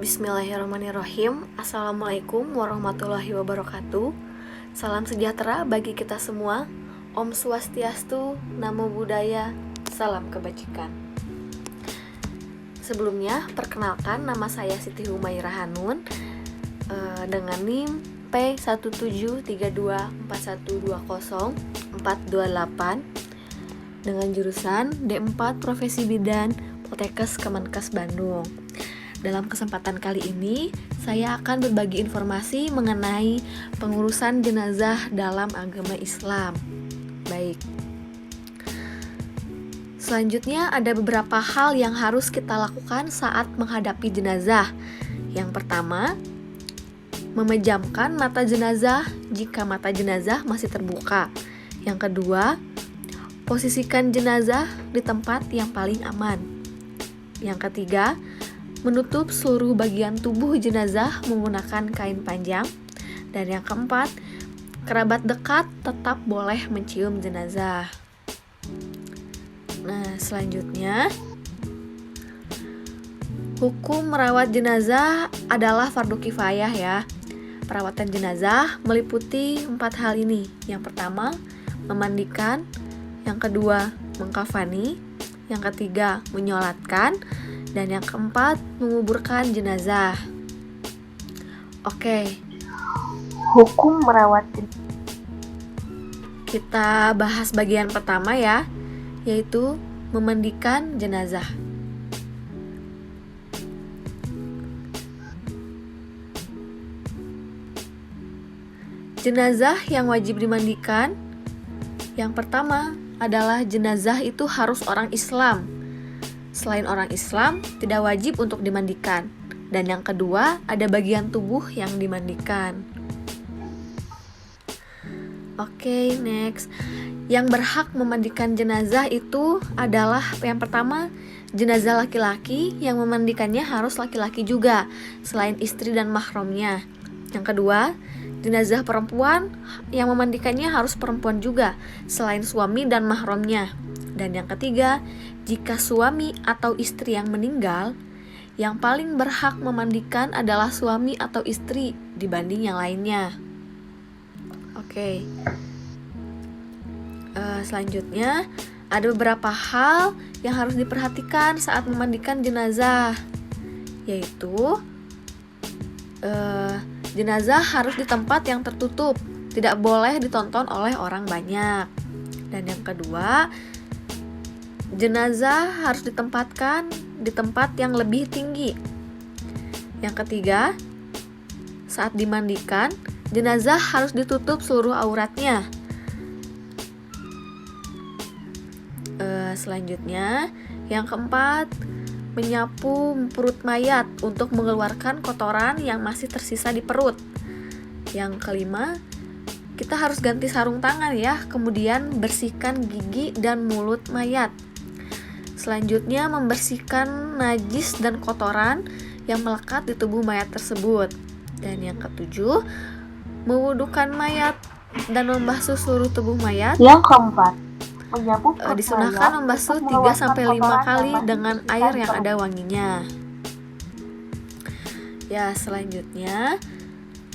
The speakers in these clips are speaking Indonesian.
Bismillahirrahmanirrahim. Assalamualaikum warahmatullahi wabarakatuh. Salam sejahtera bagi kita semua. Om Swastiastu, Namo Buddhaya, salam kebajikan. Sebelumnya, perkenalkan nama saya Siti Humairah Hanun dengan NIM P17324120428 dengan jurusan D4 Profesi Bidan Poltekkes Kemenkes Bandung. Dalam kesempatan kali ini, saya akan berbagi informasi mengenai pengurusan jenazah dalam agama Islam. Baik. Selanjutnya ada beberapa hal yang harus kita lakukan saat menghadapi jenazah. Yang pertama, memejamkan mata jenazah jika mata jenazah masih terbuka. Yang kedua, posisikan jenazah di tempat yang paling aman. Yang ketiga, menutup seluruh bagian tubuh jenazah menggunakan kain panjang. Dan yang keempat, kerabat dekat tetap boleh mencium jenazah. Nah, selanjutnya, hukum merawat jenazah adalah fardu kifayah ya. Perawatan jenazah meliputi 4 hal ini. Yang pertama, memandikan. Yang kedua, mengkafani. Yang ketiga, menyolatkan. Dan yang keempat, menguburkan jenazah. Oke. Hukum merawat jenazah. Kita bahas bagian pertama ya, yaitu memandikan jenazah. Jenazah yang wajib dimandikan, yang pertama adalah jenazah itu harus orang Islam. Selain orang Islam, tidak wajib untuk dimandikan. Dan yang kedua, ada bagian tubuh yang dimandikan. Oke, next. Yang berhak memandikan jenazah itu adalah yang pertama, jenazah laki-laki, yang memandikannya harus laki-laki juga, selain istri dan mahramnya. Yang kedua, jenazah perempuan, yang memandikannya harus perempuan juga, selain suami dan mahramnya. Dan yang ketiga, jika suami atau istri yang meninggal, yang paling berhak memandikan adalah suami atau istri dibanding yang lainnya. Oke. Selanjutnya, ada beberapa hal yang harus diperhatikan saat memandikan jenazah, yaitu jenazah harus di tempat yang tertutup, tidak boleh ditonton oleh orang banyak. Dan yang kedua, jenazah harus ditempatkan di tempat yang lebih tinggi. Yang ketiga, saat dimandikan, jenazah harus ditutup seluruh auratnya. Selanjutnya, yang keempat, menyapu perut mayat untuk mengeluarkan kotoran yang masih tersisa di perut. Yang kelima, kita harus ganti sarung tangan ya, kemudian bersihkan gigi dan mulut mayat. Selanjutnya, membersihkan najis dan kotoran yang melekat di tubuh mayat tersebut. Dan yang ketujuh, mewudukan mayat dan membasuh seluruh tubuh mayat. Yang keempat, menyapu disunahkan membasuh 3-5 kali dengan air yang ada wanginya. Ya, selanjutnya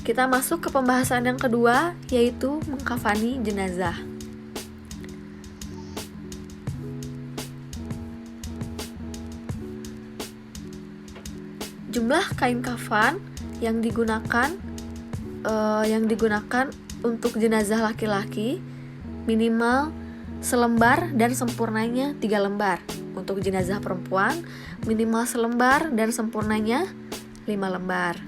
kita masuk ke pembahasan yang kedua, yaitu mengkafani jenazah. Jumlah kain kafan yang digunakan untuk jenazah laki-laki minimal selembar dan sempurnanya 3 lembar. Untuk jenazah perempuan minimal selembar dan sempurnanya 5 lembar.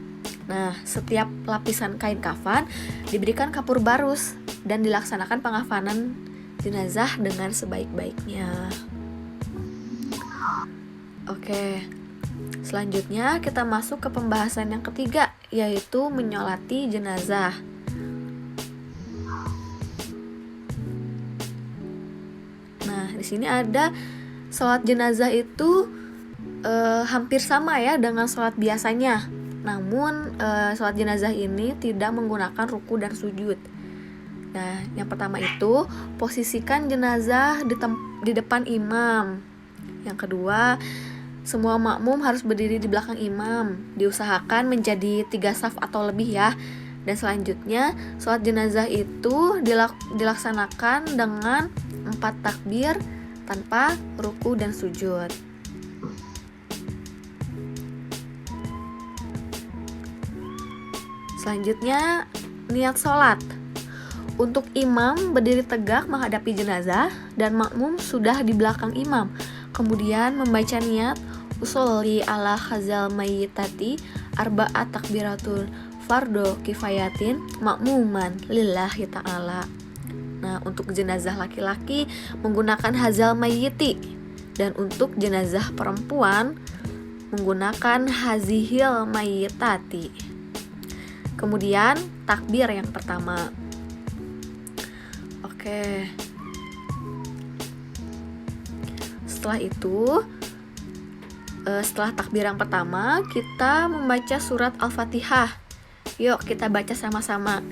Nah, setiap lapisan kain kafan diberikan kapur barus dan dilaksanakan pengafanan jenazah dengan sebaik-baiknya. Oke. Selanjutnya kita masuk ke pembahasan yang ketiga, yaitu menyolati jenazah. Nah, di sini ada sholat jenazah itu hampir sama ya dengan sholat biasanya. Namun sholat jenazah ini tidak menggunakan ruku dan sujud. Nah, yang pertama itu posisikan jenazah di depan imam. Yang kedua, Semua makmum harus berdiri di belakang imam. Diusahakan menjadi 3 saf atau lebih ya. Dan selanjutnya, sholat jenazah itu dilaksanakan dengan 4 takbir tanpa ruku dan sujud. Selanjutnya, niat sholat. Untuk imam berdiri tegak menghadapi jenazah dan makmum sudah di belakang imam. Kemudian membaca niat usolli ala khazal mayyitati arba'at takbiratul fardo kifayatin makmuman lillahi ta'ala. Nah, untuk jenazah laki-laki menggunakan hazal mayyiti, dan untuk jenazah perempuan menggunakan hazihil mayyitati. Kemudian takbir yang pertama. Oke. Setelah itu, setelah takbir yang pertama, kita membaca surat Al-Fatihah. Yuk kita baca sama-sama.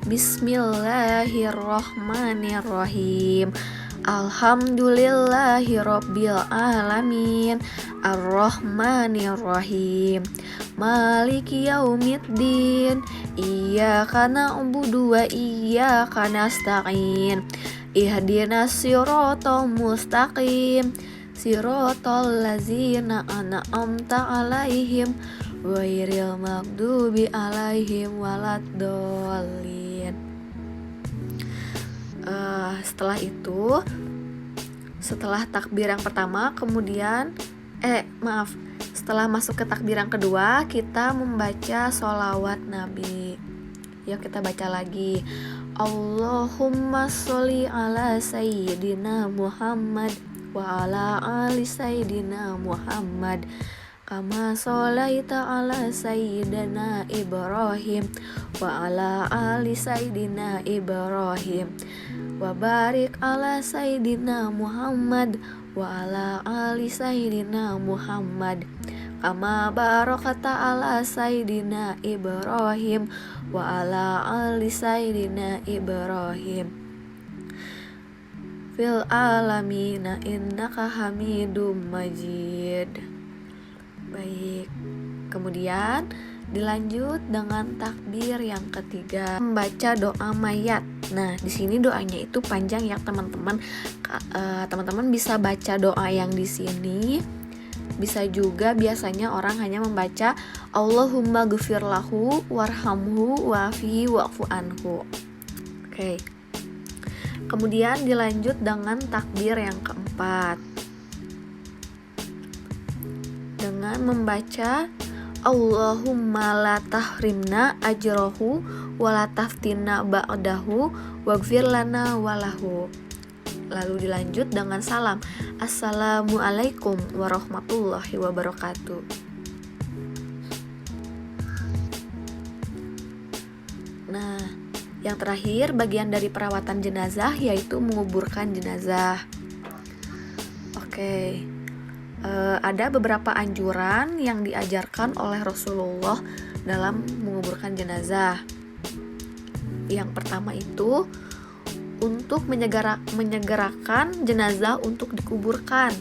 Bismillahirrohmanirrohim. Alhamdulillahirabbil alamin. Arrohmanirrohim. Maliki yaumiddin. Iyyaka na'budu wa iyyaka nasta'in. Ihdinas siratal mustaqim. Siratal ladzina an'amta 'alaihim ghairil maghdubi 'alaihim waladdallin. Setelah takbir yang pertama, setelah masuk ke takbir yang kedua, kita membaca sholawat Nabi. Yuk kita baca lagi. Allahumma sholli ala sayyidina Muhammad wa ala ali sayyidina Muhammad kama sholaita ala sayyidina Ibrahim wa ala ali sayyidina Ibrahim wa barik ala sayyidina Muhammad wa ala ali sayyidina Muhammad kama barakata ala sayyidina Ibrahim wa ala ali sayyidina Ibrahim fil alamina innaka hamidum majid. Baik. Kemudian dilanjut dengan takbir yang ketiga, membaca doa mayat. Nah, di sini doanya itu panjang ya, teman-teman. Teman-teman bisa baca doa yang di sini. Bisa juga biasanya orang hanya membaca Allahumma ghfir lahu warhamhu wa'afihi wa'fu anhu. Oke. Kemudian dilanjut dengan takbir yang keempat, dengan membaca Allahumma la tahrimna ajrohu wa la taftinna ba'dahu waghfir lana walahu. Lalu dilanjut dengan salam, Assalamualaikum warahmatullahi wabarakatuh. Nah, yang terakhir, bagian dari perawatan jenazah yaitu menguburkan jenazah. Oke, ada beberapa anjuran yang diajarkan oleh Rasulullah dalam menguburkan jenazah. Yang pertama itu untuk menyegerakan jenazah untuk dikuburkan,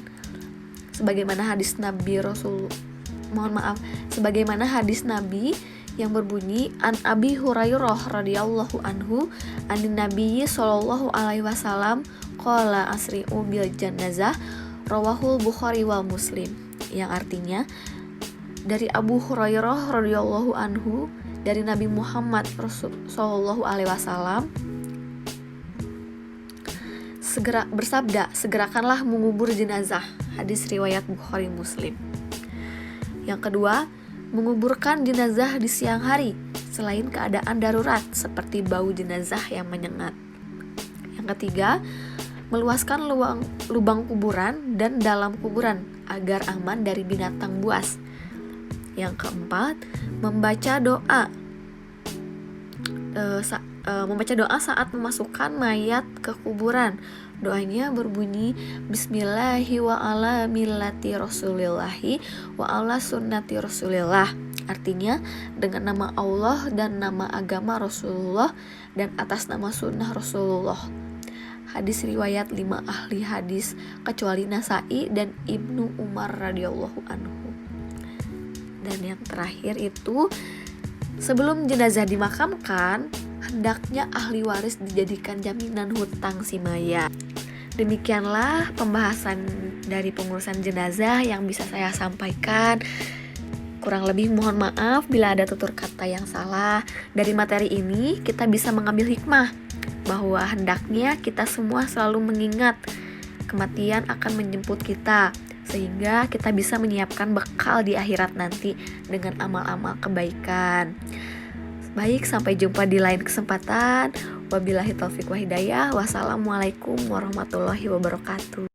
sebagaimana hadis Nabi yang berbunyi an Abi Hurairah radhiyallahu anhu anin Nabi sallallahu alaihi wasallam qala asri'u bil janazah rawahul Bukhari wal Muslim, yang artinya dari Abu Hurairah radhiyallahu anhu dari Nabi Muhammad sallallahu alaihi wasallam bersabda, segerakanlah mengubur jenazah. Hadis riwayat Bukhari Muslim. Yang kedua, menguburkan jenazah di siang hari selain keadaan darurat seperti bau jenazah yang menyengat. Yang ketiga, meluaskan lubang kuburan dan dalam kuburan agar aman dari binatang buas. Yang keempat, membaca doa saat memasukkan mayat ke kuburan. Doanya berbunyi Bismillahi wa ala millati rasulillahi wa ala sunnati rasulillah. Artinya dengan nama Allah dan nama agama Rasulullah dan atas nama sunnah Rasulullah. hadis riwayat 5 ahli hadis kecuali Nasai dan Ibnu Umar radhiyallahu anhu. Dan yang terakhir itu, sebelum jenazah dimakamkan, hendaknya ahli waris dijadikan jaminan hutang si mayat. Demikianlah pembahasan dari pengurusan jenazah yang bisa saya sampaikan. Kurang lebih mohon maaf bila ada tutur kata yang salah. Dari materi ini kita bisa mengambil hikmah bahwa hendaknya kita semua selalu mengingat kematian akan menjemput kita, sehingga kita bisa menyiapkan bekal di akhirat nanti dengan amal-amal kebaikan. Baik, sampai jumpa di lain kesempatan. Wabillahi taufiq wa hidayah. Wassalamualaikum warahmatullahi wabarakatuh.